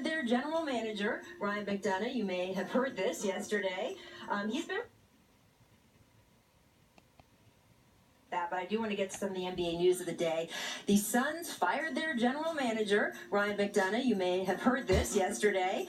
fired their general manager, Ryan McDonough. You may have heard this yesterday. He's been that, but I do want to get to some of the NBA news of the day. The Suns fired their general manager, Ryan McDonough. You may have heard this yesterday.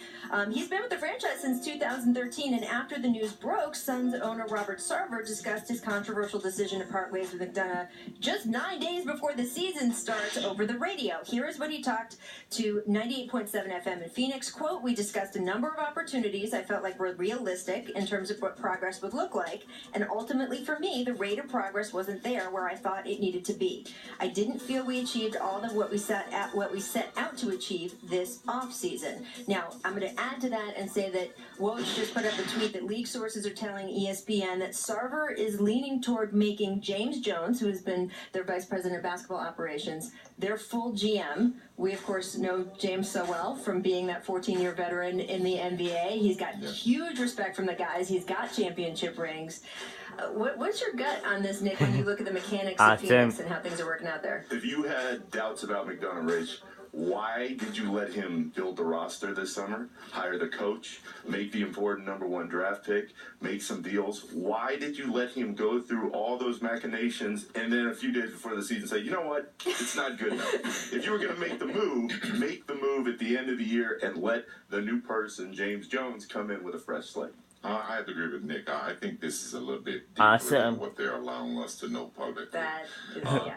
He's been with the franchise since 2013, and after the news broke, Suns owner Robert Sarver discussed his controversial decision to part ways with McDonough just 9 days before the season starts over the radio. Here is what he talked to 98.7 FM in Phoenix. Quote, "We discussed a number of opportunities I felt like were realistic in terms of what progress would look like, and ultimately for me, the rate of progress wasn't there where I thought it needed to be. I didn't feel we achieved all of what we set out to achieve this offseason." Now, I'm going to add to that and say that Woj just put up a tweet that league sources are telling ESPN that Sarver is leaning toward making James Jones, who has been their vice president of basketball operations, their full GM. We, of course, know James so well from being that 14-year veteran in the NBA. He's got huge respect from the guys. He's got championship rings. What's your gut on this, Nick, when you look at the mechanics of Phoenix and how things are working out there? If you had doubts about McDonough, Rich, why did you let him build the roster this summer, hire the coach, make the important #1 draft pick, make some deals? Why did you let him go through all those machinations and then a few days before the season say, you know what, it's not good enough? If you were going to make the move at the end of the year and let the new person, James Jones, come in with a fresh slate. I have to agree with Nick. I think this is a little bit deeper than what they're allowing us to know publicly.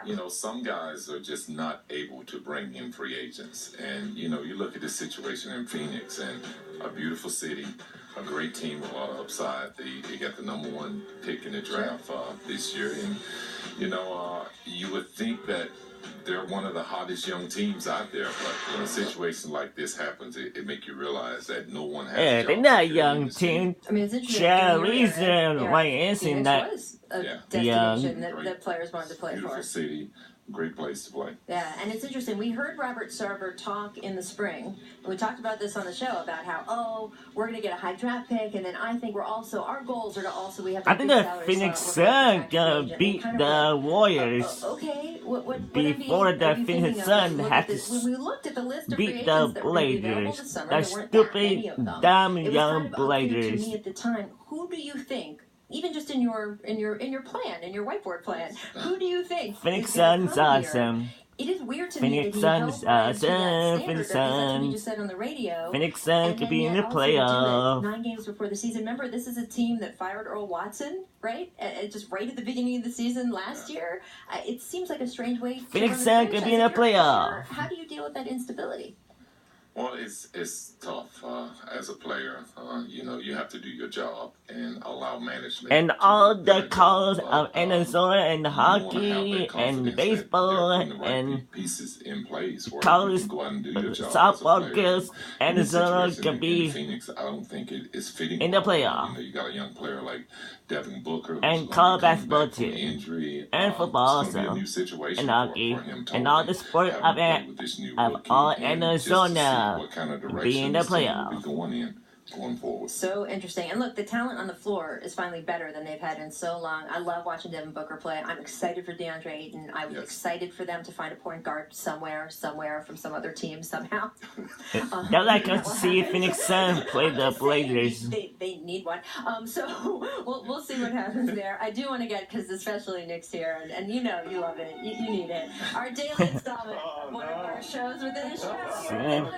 You know, some guys are just not able to bring in free agents. And, you know, you look at the situation in Phoenix, and a beautiful city, a great team with a lot of upside. They got the #1 pick in the draft this year. And, you know, you would think that they're one of the hottest young teams out there, but when a situation like this happens, it makes you realize that no one has. They're not a young team. I mean, it's interesting. Cherries and Reyes in that. Was a destination that players wanted to play beautiful for. City, great place to play. Yeah, and it's interesting. We heard Robert Sarver talk in the spring, and we talked about this on the show about how, we're going to get a high draft pick, and then I think our goals are to also, we have to. I think the Phoenix Suns gonna beat the Warriors. Okay, what before the Phoenix Suns had to when we looked at the list of beat the Blazers. The stupid, dumb young Blazers. To me at the time, who do you think? Even just in your plan, in your whiteboard plan, who do you think? Phoenix Suns awesome. It is weird to me that Phoenix Suns awesome. Phoenix Suns. We just said on the radio. Phoenix Suns could be in the playoffs. 9 games before the season. Remember, this is a team that fired Earl Watson, right? Just right at the beginning of the season last year. It seems like a strange way. Phoenix Suns could be in the playoffs. How do you deal with that instability? Well, it's tough as a player. You know, you have to do your job and allow management. And all the calls of Arizona and hockey and baseball and pieces in place where college you can go out and do your job softball girls, Arizona could be Phoenix. I don't think it is fitting in the playoffs. You know, you got a young player like Devin Booker and college basketball too, and football also, and hockey, and all the sport of all Arizona be in the playoffs. Going forward. So interesting. And look, the talent on the floor is finally better than they've had in so long. I love watching Devin Booker play. I'm excited for DeAndre Ayton. I was excited for them to find a point guard somewhere from some other team somehow. I'd like us to see Phoenix Suns play the Blazers. They need one. So we'll see what happens there. I do want to get, because especially Nick's here, and you know you love it. You need it. Our daily installment, one of our shows within a show.